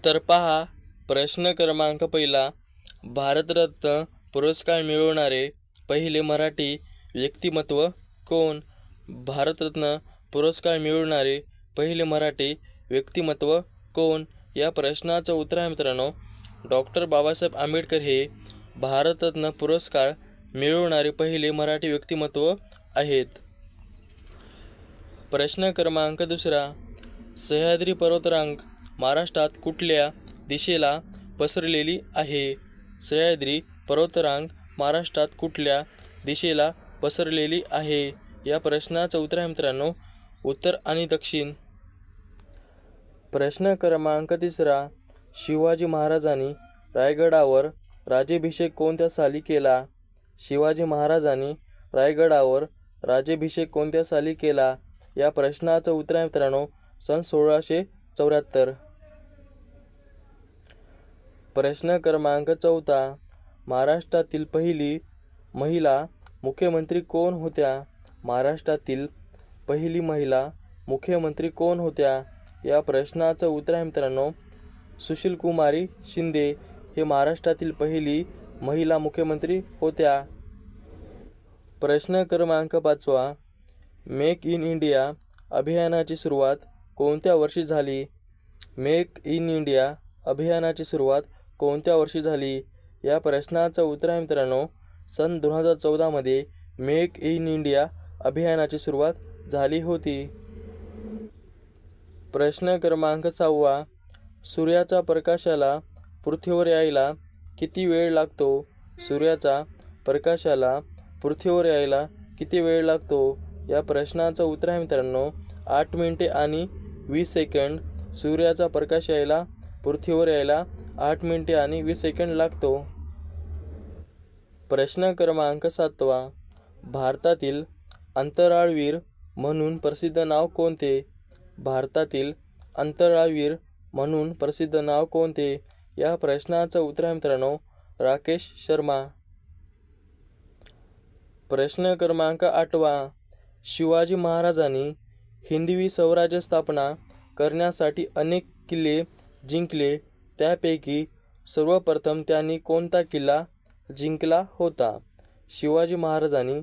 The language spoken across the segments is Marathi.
तर पहा प्रश्न क्रमांक पहिला. भारतरत्न पुरस्कार मिळवणारे पहिले मराठी व्यक्तिमत्व कोण? भारतरत्न पुरस्कार मिळवणारे पहिले मराठी व्यक्तिमत्व कोण? या प्रश्नाचं उत्तर आहे मित्रांनो, डॉक्टर बाबासाहेब आंबेडकर हे भारतरत्न पुरस्कार मिळवणारे पहिले मराठी व्यक्तिमत्व आहेत. प्रश्न क्रमांक दुसरा. सह्याद्री पर्वतरांग महाराष्ट्रात कुठल्या दिशेला पसरलेली आहे? सह्याद्री पर्वतरांग महाराष्ट्रात कुठल्या दिशेला पसरलेली आहे? या प्रश्नाचं उत्तर आहे मित्रांनो, उत्तर आणि दक्षिण. प्रश्न क्रमांक तिसरा. शिवाजी महाराजांनी रायगडावर राज्याभिषेक कोणत्या साली केला? शिवाजी महाराजांनी रायगडावर राज्याभिषेक कोणत्या साली केला? या प्रश्नाचं उत्तर आहे मित्रांनो, सन 1674. प्रश्न क्रमांक चौथा. महाराष्ट्रातील पहिली महिला मुख्यमंत्री कोण होत्या? महाराष्ट्रातील पहिली महिला मुख्यमंत्री कोण होत्या? या प्रश्नाचं उत्तर आहे मित्रांनो, सुशीलकुमारी शिंदे हे महाराष्ट्रातील पहिली महिला मुख्यमंत्री होत्या. प्रश्न क्रमांक पाचवा. मेक इन इंडिया अभियानाची सुरुवात कोणत्या वर्षी झाली? मेक इन इंडिया अभियानाची सुरुवात कोणत्या वर्षी झाली? या प्रश्नाचं उत्तर आहे मित्रांनो, सन 2014 मध्ये मेक इन इंडिया अभियानाची सुरुवात झाली होती. प्रश्न क्रमांक 6. सूर्याच्या प्रकाशाला पृथ्वीवर यायला किती वेळ लागतो? सूर्याच्या प्रकाशाला पृथ्वीवर यायला किती वेळ लागतो? या प्रश्नाचं उत्तर आहे मित्रांनो, 8 मिनिटे आणि 20 सेकंद. सूर्याचा प्रकाश यायला पृथ्वीवर यायला 8 मिनिटे आणि 20 सेकंद लागतो. प्रश्न क्रमांक 7. भारतातील अंतराळवीर म्हणून प्रसिद्ध नाव कोणते? भारतातील अंतराळवीर म्हणून प्रसिद्ध नाव कोणते? या प्रश्नाचं उत्तर आहे मित्रांनो, राकेश शर्मा. प्रश्न क्रमांक 8. शिवाजी महाराजांनी हिंदवी स्वराज्य स्थापना करण्यासाठी अनेक किल्ले जिंकले, त्यापैकी सर्वप्रथम त्यांनी कोणता किल्ला जिंकला होता? शिवाजी महाराजांनी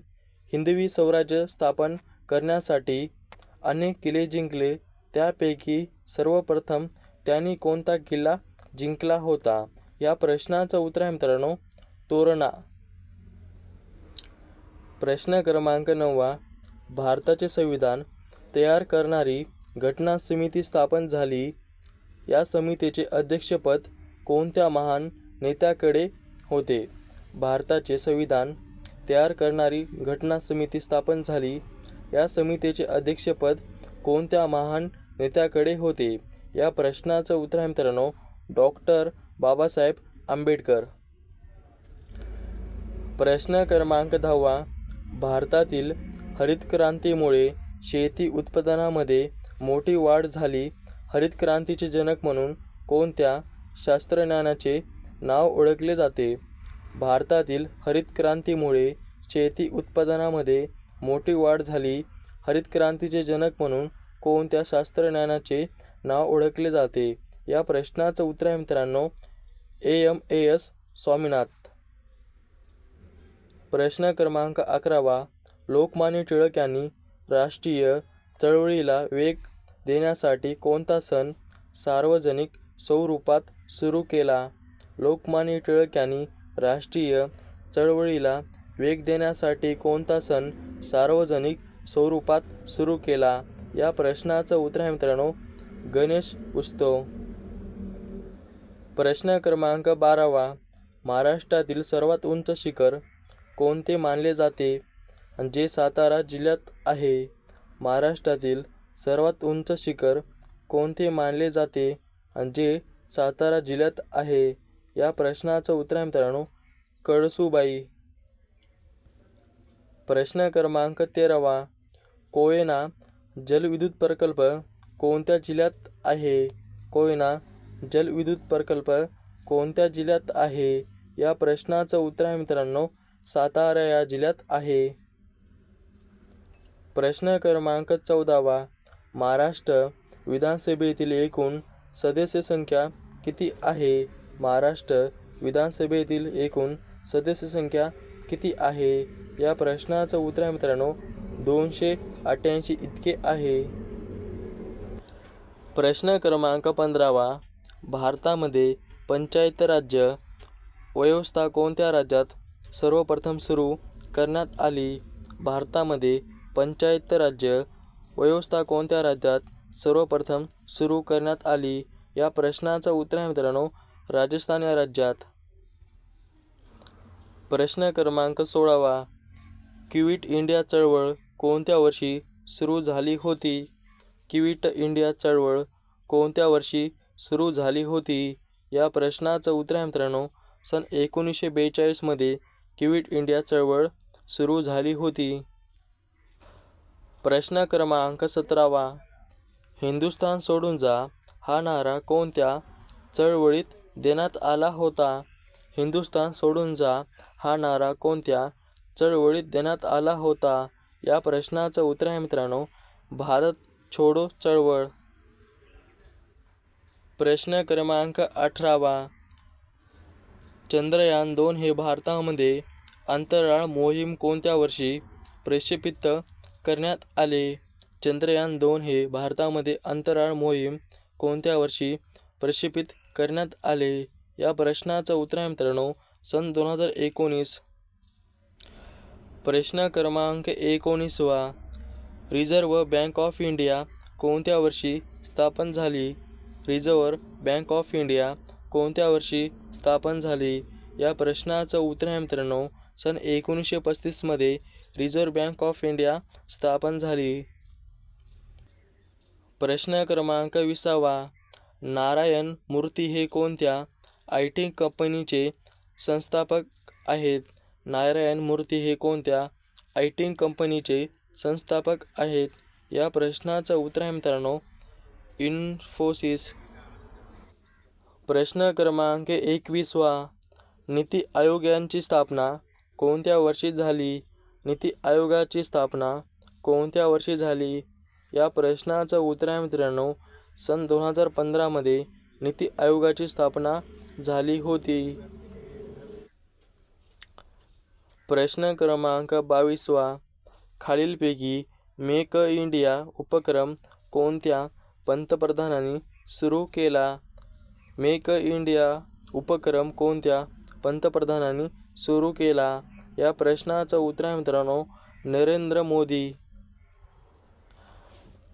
हिंदवी स्वराज्य स्थापन करण्यासाठी अनेक किल्ले जिंकले, त्यापैकी सर्वप्रथम त्यांनी कोणता किल्ला जिंकला होता? या प्रश्नाचं उत्तर आहे मित्रांनो, तोरणा. प्रश्न क्रमांक 9. भारताचे संविधान तयार करणारी घटना समिती स्थापन झाली, या समितीचे अध्यक्षपद कोणत्या महान नेत्याकडे होते? भारताचे संविधान तयार करणारी घटना समिती स्थापन झाली, या समितीचे अध्यक्षपद कोणत्या महान नेत्याकडे होते? या प्रश्नाचं उत्तर आहे मित्रांनो, डॉक्टर बाबासाहेब आंबेडकर. प्रश्न क्रमांक 10. भारतातील हरितक्रांतीमुळे शेती उत्पादनामध्ये मोठी वाढ झाली, हरितक्रांतीचे जनक म्हणून कोणत्या शास्त्रज्ञाचे नाव ओळखले जाते? भारतातील हरितक्रांतीमुळे शेती उत्पादनामध्ये मोठी वाढ झाली, हरितक्रांतीचे जनक म्हणून कोणत्या शास्त्रज्ञाचे नाव ओळखले जाते? या प्रश्नाचं उत्तर आहे मित्रांनो, AMAS स्वामीनाथ. प्रश्न क्रमांक 11. लोकमान्य टिळक यांनी राष्ट्रीय चळवळीला वेग देण्यासाठी कोणता सण सार्वजनिक स्वरूपात सुरू केला? लोकमान्य टिळक यांनी राष्ट्रीय चळवळीला वेग देण्यासाठी कोणता सण सार्वजनिक स्वरूपात सुरू केला? या प्रश्नाचं उत्तर आहे मित्रांनो, गणेश उत्सव. प्रश्न क्रमांक 12. महाराष्ट्रातील सर्वात उंच शिखर कोणते मानले जाते, जे सातारा जिल्ह्यात आहे? महाराष्ट्रातील सर्वात उंच शिखर कोणते मानले जाते, जे सातारा जिल्ह्यात आहे? या प्रश्नाचं उत्तर आहे मित्रांनो, कळसूबाई. प्रश्न क्रमांक 13. कोयना जलविद्युत प्रकल्प कोणत्या जिल्ह्यात आहे? कोयना जलविद्युत प्रकल्प कोणत्या जिल्ह्यात आहे? या प्रश्नाचं उत्तर आहे मित्रांनो, सातारा या जिल्ह्यात आहे. प्रश्न क्रमांक 14. महाराष्ट्र विधानसभेतील एकूण सदस्य संख्या किती आहे? महाराष्ट्र विधानसभेतील एकूण सदस्य संख्या किती आहे? या प्रश्नाचं उत्तर आहे मित्रांनो 288 इतके आहे. प्रश्न क्रमांक 15. भारतामध्ये पंचायत राज्य व्यवस्था कोणत्या राज्यात सर्वप्रथम सुरू करण्यात आली? भारतामध्ये पंचायत राज्य व्यवस्था कोणत्या राज्यात सर्वप्रथम सुरू करण्यात आली? या प्रश्नाचं उत्तर आहे मित्रांनो राजस्थान या राज्यात. प्रश्न क्रमांक 16. क्विट इंडिया चळवळ कोणत्या वर्षी सुरू झाली होती? क्विट इंडिया चळवळ कोणत्या वर्षी सुरू झाली होती? या प्रश्नाचं उत्तर आहे मित्रांनो सन 1942 मध्ये क्विट इंडिया चळवळ सुरू झाली होती. प्रश्न क्रमांक 17. हिंदुस्थान सोडून जा हा नारा कोणत्या चळवळीत देण्यात आला होता? हिंदुस्थान सोडून जा हा नारा कोणत्या चळवळीत देण्यात आला होता? या प्रश्नाचं उत्तर आहे मित्रांनो भारत छोडो चळवळ. प्रश्न क्रमांक 18. चंद्रयान 2 हे भारतामध्ये अंतराळ मोहीम कोणत्या वर्षी प्रक्षेपित करण्यात आले? चंद्रयान 2 हे भारतामध्ये अंतराळ मोहीम कोणत्या वर्षी प्रक्षेपित करण्यात आले? या प्रश्नाचं उत्तर आहे मित्रांनो सन 2019. प्रश्न क्रमांक 19. रिझर्व्ह बँक ऑफ इंडिया कोणत्या वर्षी स्थापन झाली? रिझर्व्ह बँक ऑफ इंडिया कोणत्या वर्षी स्थापन झाली? या प्रश्नाचं उत्तर आहे मित्रांनो सन 1935 मध्ये रिझर्व्ह बँक ऑफ इंडिया स्थापन झाली. प्रश्न क्रमांक 20. नारायण मूर्ती हे कोणत्या आय टी कंपनीचे संस्थापक आहेत? नारायण मूर्ती हे कोणत्या आय टी कंपनीचे संस्थापक आहेत? या प्रश्नाचं उत्तर आहे मित्रांनो इन्फोसिस. प्रश्न क्रमांक 21. नीती आयोगाची स्थापना कोणत्या वर्षी झाली? नीती आयोगाची स्थापना कोणत्या वर्षी झाली? या प्रश्नाचं उत्तर आहे मित्रांनो सन 2015 मध्ये नीती आयोगाची स्थापना झाली होती. प्रश्न क्रमांक 22. खालीलपैकी मेक इंडिया उपक्रम कोणत्या पंतप्रधानांनी सुरू केला? मेक इंडिया उपक्रम कोणत्या पंतप्रधानांनी सुरू केला? या प्रश्नाचं उत्तर आहे मित्रांनो नरेंद्र मोदी.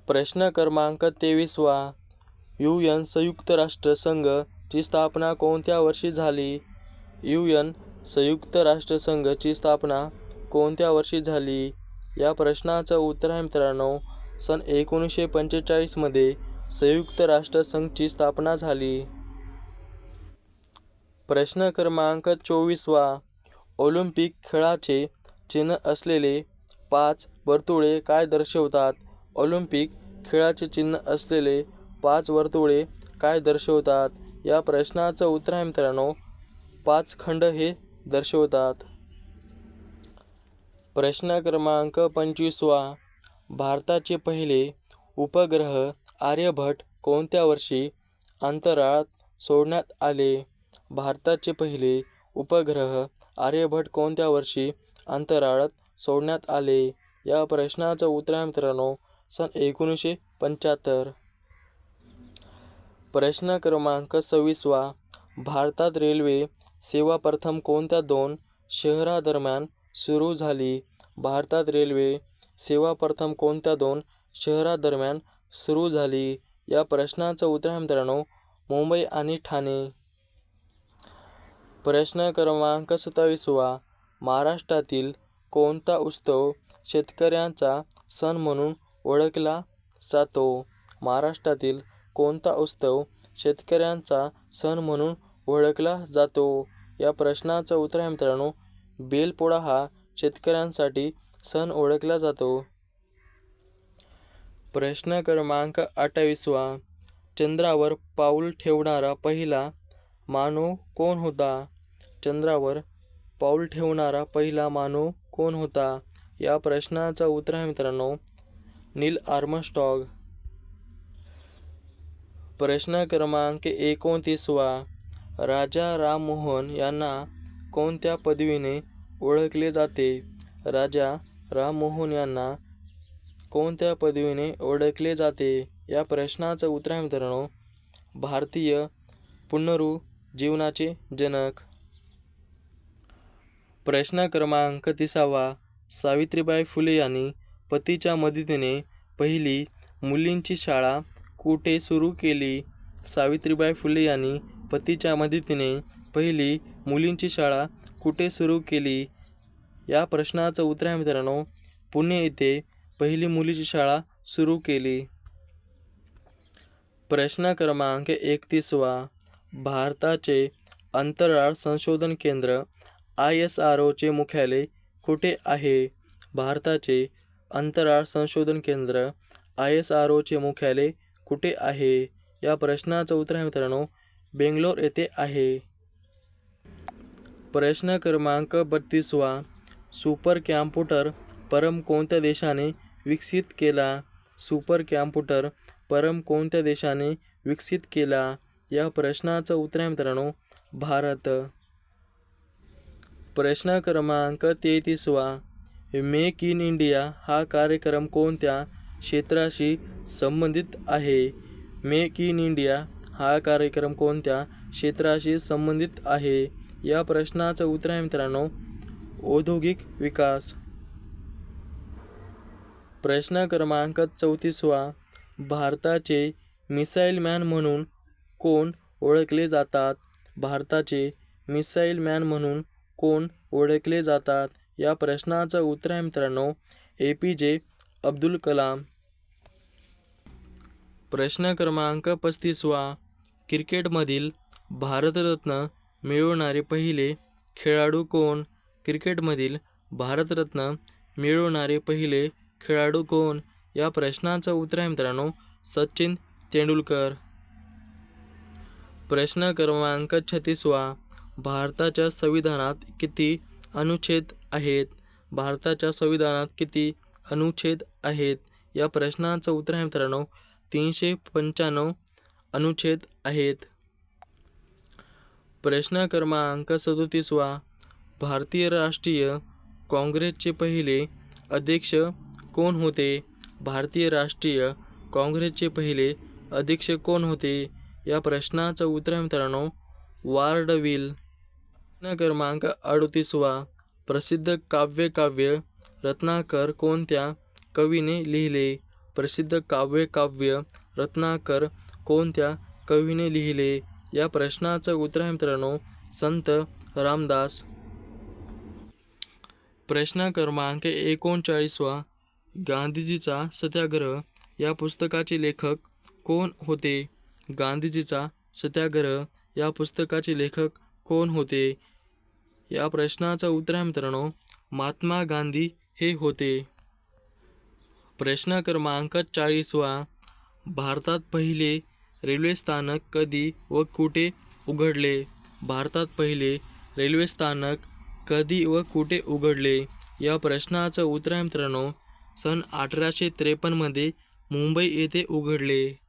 प्रश्न क्रमांक 23. UN संयुक्त राष्ट्र संघ ची स्थापना कोणत्या वर्षी झाली? UN संयुक्त राष्ट्र संघ ची स्थापना कोणत्या वर्षी झाली? या प्रश्नाचं उत्तर आहे मित्रांनो सन 1945 मध्ये संयुक्त राष्ट्र संघाची स्थापना झाली. प्रश्न क्रमांक 24. ऑलिम्पिक खेळाचे चिन्ह असलेले 5 वर्तुळे काय दर्शवतात? ऑलिम्पिक खेळाचे चिन्ह असलेले 5 वर्तुळे काय दर्शवतात? या प्रश्नाचं उत्तर आहे मित्रांनो 5 खंड हे दर्शवतात. प्रश्न क्रमांक 25. भारताचे पहिले उपग्रह आर्यभट्ट कोणत्या वर्षी अंतराळात सोडण्यात आले? भारताचे पहिले उपग्रह आर्यभट्ट कोणत्या वर्षी अंतराळात सोडण्यात आले? या प्रश्नाचं उत्तर आहे मित्रांनो सन 1975. प्रश्न क्रमांक 26. भारतात रेल्वे सेवा प्रथम कोणत्या 2 शहरादरम्यान सुरू झाली? भारतात रेल्वे सेवा प्रथम कोणत्या 2 शहरादरम्यान सुरू झाली? या प्रश्नाचं उत्तर आहे मित्रांनो मुंबई आणि ठाणे. प्रश्न क्रमांक 27. महाराष्ट्रातील कोणता उत्सव शेतकऱ्यांचा सण म्हणून ओळखला जातो? महाराष्ट्रातील कोणता उत्सव शेतकऱ्यांचा सण म्हणून ओळखला जातो? या प्रश्नाचं उत्तर आहे मित्रांनो बैलपोळा हा शेतकऱ्यांसाठी सण ओळखला जातो. प्रश्न क्रमांक 28. चंद्रावर पाऊल ठेवणारा पहिला मानव कोण होता? चंद्रावर पाऊल ठेवणारा पहिला मानव कोण होता? या प्रश्नाचं उत्तर आहे मित्रांनो नील आर्मस्ट्रॉग. प्रश्न क्रमांक 29. राजा राममोहन यांना कोणत्या पदवीने ओळखले जाते? राजा राममोहन यांना कोणत्या पदवीने ओळखले जाते? या प्रश्नाचं उत्तर आहे मित्रांनो, भारतीय पुनरुज्जीवनाचे जनक. प्रश्न क्रमांक 30. सावित्रीबाई फुले यांनी पतीच्या मदतीने पहिली मुलींची शाळा कुठे सुरू केली? सावित्रीबाई फुले यांनी पतीच्या मदतीने पहिली मुलींची शाळा कुठे सुरू केली? या प्रश्नाचं उत्तर आहे मित्रांनो, पुणे येथे पहिली मुलीची शाळा सुरू केली. प्रश्न क्रमांक 31. भारताचे अंतराळ संशोधन केंद्र ISROचे मुख्यालय कुठे आहे? भारताचे अंतराळ संशोधन केंद्र ISROचे मुख्यालय कुठे आहे? या प्रश्नाचं उत्तर आहे मित्रांनो, बेंगलोर येथे आहे. प्रश्न क्रमांक 32. सुपर कॉम्प्युटर परम कोणत्या देशाने विकसित केला? सुपर कॉम्प्युटर परम कोणत्या देशाने विकसित केला? या प्रश्नाचं उत्तर आहे मित्रांनो, भारत. प्रश्न क्रमांक 33. मेक इन इंडिया हा कार्यक्रम कोणत्या क्षेत्राशी संबंधित आहे? मेक इन इंडिया हा कार्यक्रम कोणत्या क्षेत्राशी संबंधित आहे? या प्रश्नाचं उत्तर आहे मित्रांनो, औद्योगिक विकास. प्रश्न क्रमांक 34. भारताचे मिसाईल मॅन म्हणून कोण ओळखले जातात? भारताचे मिसाईल मॅन म्हणून कोण ओळखले जातात? या प्रश्नाचं उत्तर आहे मित्रांनो, APJ अब्दुल कलाम. प्रश्न क्रमांक 35. क्रिकेटमधील भारतरत्न मिळवणारे पहिले खेळाडू कोण? क्रिकेटमधील भारतरत्न मिळवणारे पहिले खेळाडू कोण? या प्रश्नाचं उत्तर आहे मित्रांनो, सचिन तेंडुलकर. प्रश्न क्रमांक 36. भारताच्या संविधानात किती अनुच्छेद आहेत? भारताच्या संविधानात किती अनुच्छेद आहेत? या प्रश्नाचं उत्तर आहे मित्रांनो, 395 अनुच्छेद आहेत. प्रश्न क्रमांक 37. भारतीय राष्ट्रीय काँग्रेसचे पहिले अध्यक्ष कोण होते? भारतीय राष्ट्रीय काँग्रेसचे पहिले अध्यक्ष कोण होते? या प्रश्नाचं उत्तर आहे मित्रांनो, वार्डविल. प्रश्न क्रमांक 38. प्रसिद्ध काव्य रत्नाकर कोणत्या कवीने लिहिले? प्रसिद्ध काव्य रत्नाकर कोणत्या कवीने लिहिले? या प्रश्नाचं उत्तर आहे मित्रांनो, संत रामदास. प्रश्न क्रमांक 39. गांधीजीचा सत्याग्रह या पुस्तकाचे लेखक कोण होते? गांधीजीचा सत्याग्रह या पुस्तकाचे लेखक कोण होते? या प्रश्नाचं उत्तर आहे मित्रांनो, महात्मा गांधी हे होते. प्रश्न क्रमांक 40. भारतात पहिले रेल्वे स्थानक कधी व कुठे उघडले? भारतात पहिले रेल्वे स्थानक कधी व कुठे उघडले? या प्रश्नाचं उत्तर आहे मित्रांनो, सन 1853 मध्ये मुंबई येथे उघडले.